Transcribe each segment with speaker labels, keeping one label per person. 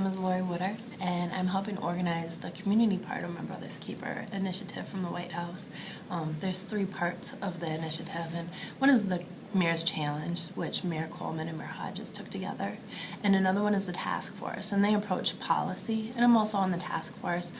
Speaker 1: name is Laurie Woodard, and I'm helping organize the community part of My Brother's Keeper initiative from the White House. There's 3 parts of the initiative, and one is the Mayor's Challenge, which Mayor Coleman and Mayor Hodges took together, and another one is the task force, and they approach policy, and I'm also on the task force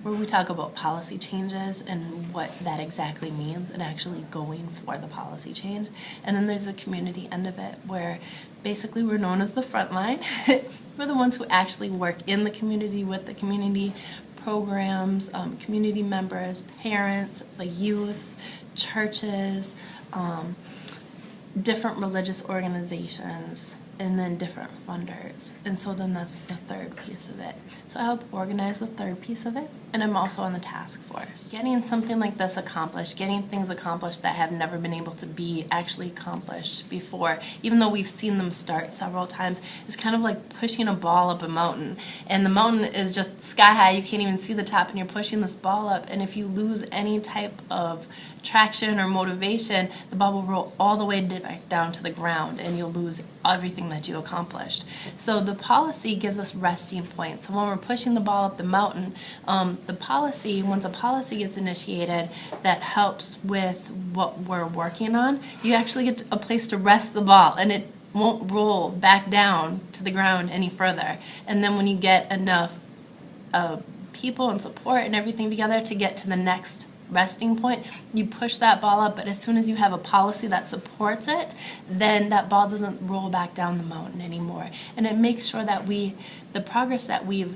Speaker 1: where we talk about policy changes and what that exactly means and actually going for the policy change. And then there's the community end of it, where basically we're known as the front line. We're the ones who actually work in the community with the community programs, community members, parents, the youth, churches, different religious organizations, and then different funders. And so then that's the 3rd piece of it. So I help organize the 3rd piece of it, and I'm also on the task force. Getting something like this accomplished, getting things accomplished that have never been able to be actually accomplished before, even though we've seen them start several times, is kind of like pushing a ball up a mountain. And the mountain is just sky high, you can't even see the top, and you're pushing this ball up, and if you lose any type of traction or motivation, the ball will roll all the way back down to the ground, and you'll lose everything that you accomplished. So the policy gives us resting points. So when we're pushing the ball up the mountain, the policy, once a policy gets initiated that helps with what we're working on, you actually get a place to rest the ball, and it won't roll back down to the ground any further. And then when you get enough people and support and everything together to get to the next resting point, you push that ball up, but as soon as you have a policy that supports it, then that ball doesn't roll back down the mountain anymore. And it makes sure that the progress that we've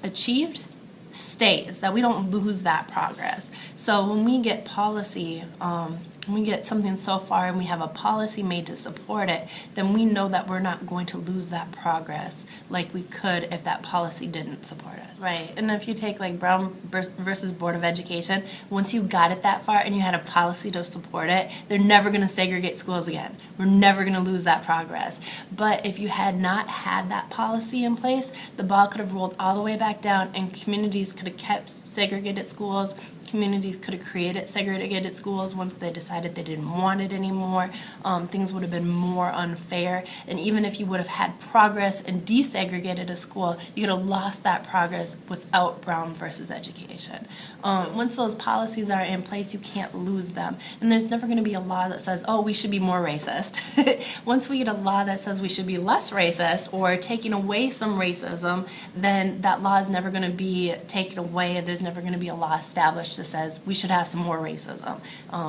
Speaker 1: achieved stays, that we don't lose that progress. So when we get policy, when we get something so far and we have a policy made to support it, then we know that we're not going to lose that progress like we could if that policy didn't support us. Right, and if you take like Brown versus Board of Education, once you got it that far and you had a policy to support it, they're never going to segregate schools again. We're never going to lose that progress. But if you had not had that policy in place, the ball could have rolled all the way back down, and communities could have kept segregated schools. Communities could have created segregated schools once they decided they didn't want it anymore. Things would have been more unfair. And even if you would have had progress and desegregated a school, you could have lost that progress without Brown versus Education. Once those policies are in place, you can't lose them. And there's never going to be a law that says, oh, we should be more racist. Once we get a law that says we should be less racist or taking away some racism, then that law is never going to be taken away. There's never going to be a law established that says we should have some more racism.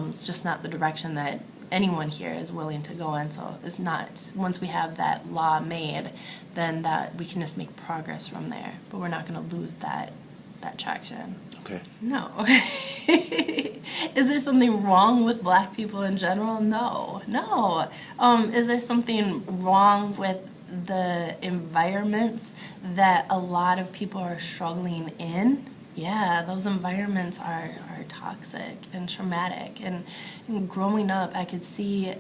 Speaker 1: It's just not the direction that anyone here is willing to go in. So it's not, once we have that law made, then that we can just make progress from there. But we're not going to lose that traction.
Speaker 2: Okay.
Speaker 1: No. Is there something wrong with Black people in general? No. Is there something wrong with the environments that a lot of people are struggling in? Yeah, those environments are toxic and traumatic. And growing up, I could see,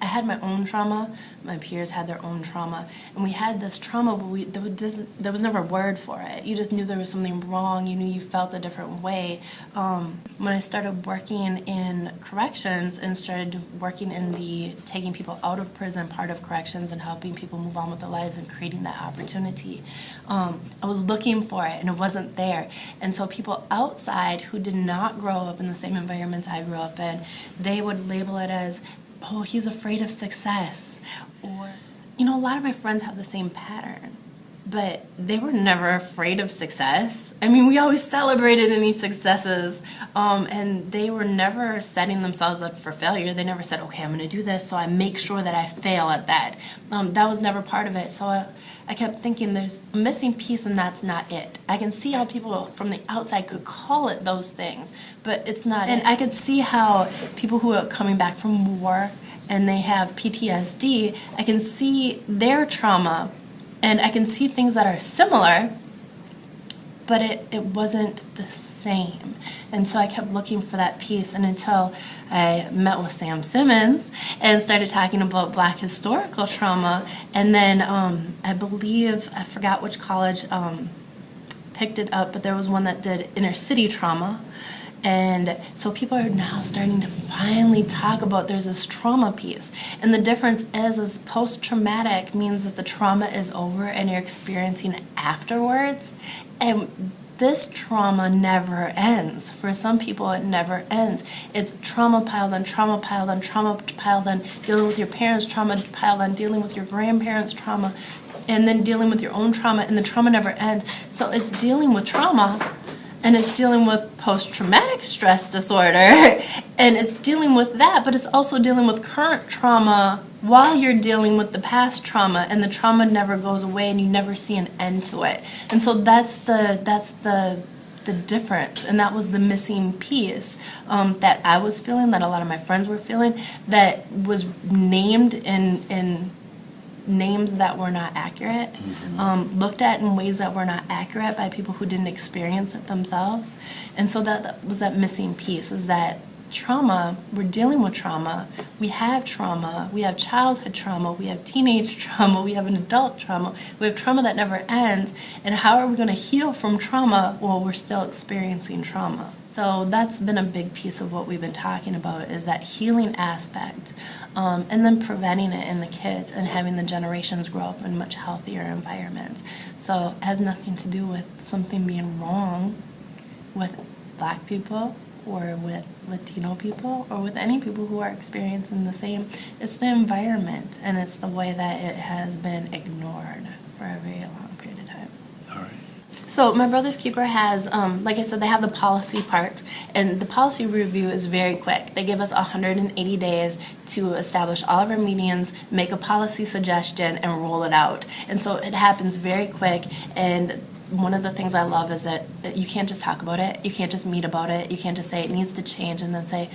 Speaker 1: I had my own trauma, my peers had their own trauma, and we had this trauma, but there was never a word for it. You just knew there was something wrong, you knew you felt a different way. When I started working in corrections and started working in the taking people out of prison part of corrections and helping people move on with their life and creating that opportunity, I was looking for it and it wasn't there. And so people outside who did not grow up in the same environments I grew up in, they would label it as, oh, he's afraid of success. Or, a lot of my friends have the same pattern, but they were never afraid of success. I mean, we always celebrated any successes, and they were never setting themselves up for failure. They never said, okay, I'm going to do this, so I make sure that I fail at that. That was never part of it. So I kept thinking there's a missing piece, and that's not it. I can see how people from the outside could call it those things, but it's not. And I could see how people who are coming back from war and they have PTSD, I can see their trauma, and I can see things that are similar, but it wasn't the same. And so I kept looking for that piece, and until I met with Sam Simmons and started talking about Black historical trauma, and then I believe, I forgot which college picked it up, but there was one that did inner city trauma, And so people are now starting to finally talk about there's this trauma piece. And the difference is post-traumatic means that the trauma is over and you're experiencing it afterwards. And this trauma never ends. For some people, it never ends. It's trauma piled on trauma piled on trauma piled on, dealing with your parents' trauma piled on, dealing with your grandparents' trauma, and then dealing with your own trauma, and the trauma never ends. So it's dealing with trauma, and it's dealing with post-traumatic stress disorder, and it's dealing with that, but it's also dealing with current trauma while you're dealing with the past trauma, and the trauma never goes away, and you never see an end to it. And so that's the difference, and that was the missing piece that I was feeling, that a lot of my friends were feeling, that was named in names that were not accurate, looked at in ways that were not accurate by people who didn't experience it themselves. And so that was that missing piece, is that trauma, we're dealing with trauma, we have childhood trauma, we have teenage trauma, we have an adult trauma, we have trauma that never ends, and how are we going to heal from trauma while we're still experiencing trauma? So that's been a big piece of what we've been talking about, is that healing aspect, and then preventing it in the kids and having the generations grow up in much healthier environments. So it has nothing to do with something being wrong with Black people or with Latino people or with any people who are experiencing the same. It's the environment, and it's the way that it has been ignored for a very long period of time.
Speaker 2: All right.
Speaker 1: So My Brother's Keeper has, like I said, they have the policy part, and the policy review is very quick. They give us 180 days to establish all of our meetings, make a policy suggestion, and roll it out. And so it happens very quick, and one of the things I love is that you can't just talk about it, you can't just meet about it, you can't just say it needs to change and then say,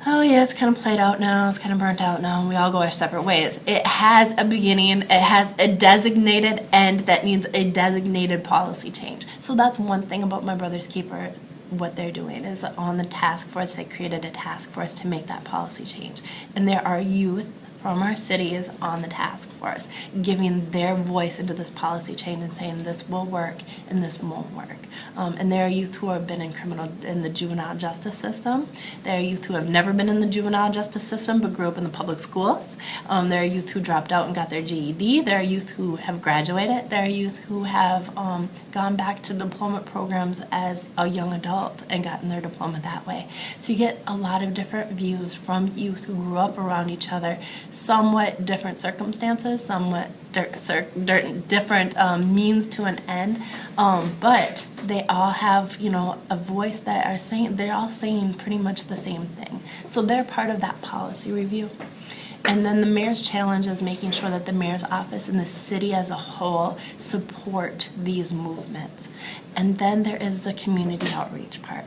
Speaker 1: oh yeah, it's kind of played out now, it's kind of burnt out now, and we all go our separate ways. It has a beginning, it has a designated end that needs a designated policy change. So that's one thing about My Brother's Keeper. What they're doing is on the task force, they created a task force to make that policy change. And there are youth from our cities on the task force giving their voice into this policy change and saying this will work and this won't work. And there are youth who have been in the juvenile justice system. There are youth who have never been in the juvenile justice system but grew up in the public schools. There are youth who dropped out and got their GED. There are youth who have graduated. There are youth who have gone back to diploma programs as a young adult and gotten their diploma that way. So you get a lot of different views from youth who grew up around each other, somewhat different circumstances, somewhat different means to an end, but they all have, a voice that are saying, they're all saying pretty much the same thing. So they're part of that policy review. And then the mayor's challenge is making sure that the mayor's office and the city as a whole support these movements. And then there is the community outreach part.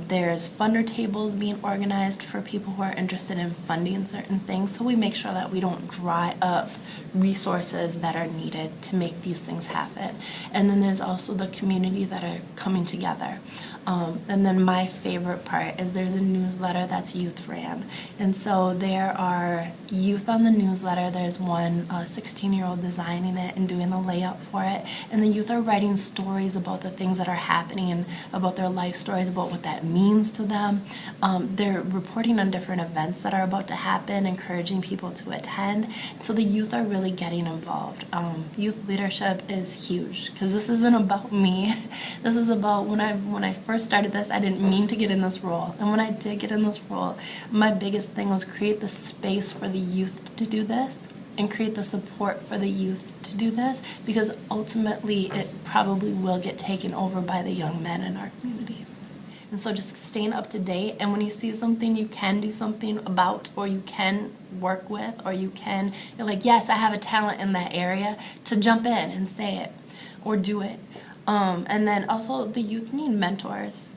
Speaker 1: There's funder tables being organized for people who are interested in funding certain things, so we make sure that we don't dry up resources that are needed to make these things happen. And then there's also the community that are coming together. And then my favorite part is there's a newsletter that's youth ran. And so there are youth on the newsletter. There's one 16-year-old designing it and doing the layout for it. And the youth are writing stories about the things that are happening, about their life stories, about what that means to them. They're reporting on different events that are about to happen, encouraging people to attend. So the youth are really getting involved. Youth leadership is huge, because this isn't about me. This is about when I first started this, I didn't mean to get in this role. And when I did get in this role, my biggest thing was create the space for the youth to do this and create the support for the youth to do this, because ultimately it probably will get taken over by the young men in our community. And so just staying up to date, and when you see something you can do something about, or you can work with, or you're like, yes, I have a talent in that area, to jump in and say it or do it. And then also the youth need mentors.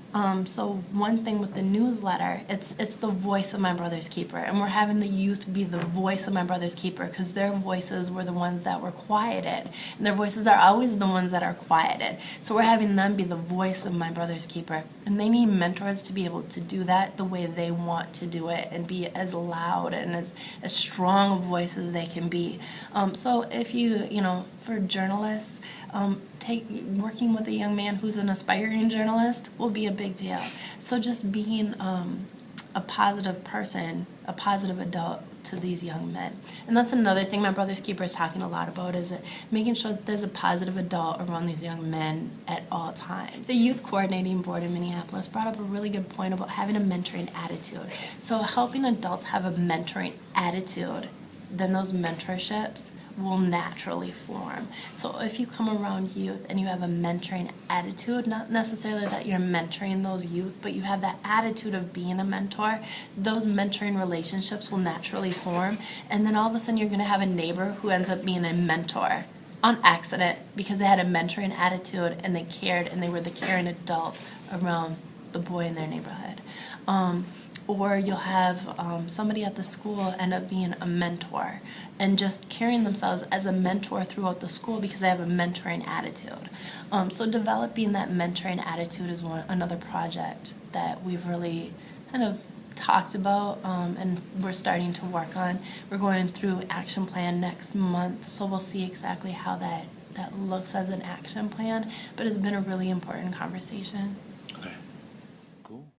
Speaker 1: So one thing with the newsletter, it's the voice of My Brother's Keeper, and we're having the youth be the voice of My Brother's Keeper, because their voices were the ones that were quieted, and their voices are always the ones that are quieted. So we're having them be the voice of My Brother's Keeper, and they need mentors to be able to do that the way they want to do it and be as loud and as strong a voice as they can be. So if for journalists, working with a young man who's an aspiring journalist will be a big big deal. So just being a positive person, a positive adult to these young men. And that's another thing my Brother's Keeper is talking a lot about, is making sure that there's a positive adult around these young men at all times. The Youth Coordinating Board in Minneapolis brought up a really good point about having a mentoring attitude. So helping adults have a mentoring attitude, then those mentorships will naturally form. So if you come around youth and you have a mentoring attitude, not necessarily that you're mentoring those youth, but you have that attitude of being a mentor, those mentoring relationships will naturally form. And then all of a sudden you're going to have a neighbor who ends up being a mentor on accident because they had a mentoring attitude and they cared and they were the caring adult around the boy in their neighborhood. Or you'll have somebody at the school end up being a mentor and just carrying themselves as a mentor throughout the school because they have a mentoring attitude. So developing that mentoring attitude is another project that we've really kind of talked about and we're starting to work on. We're going through action plan next month, so we'll see exactly how that looks as an action plan, but it's been a really important conversation.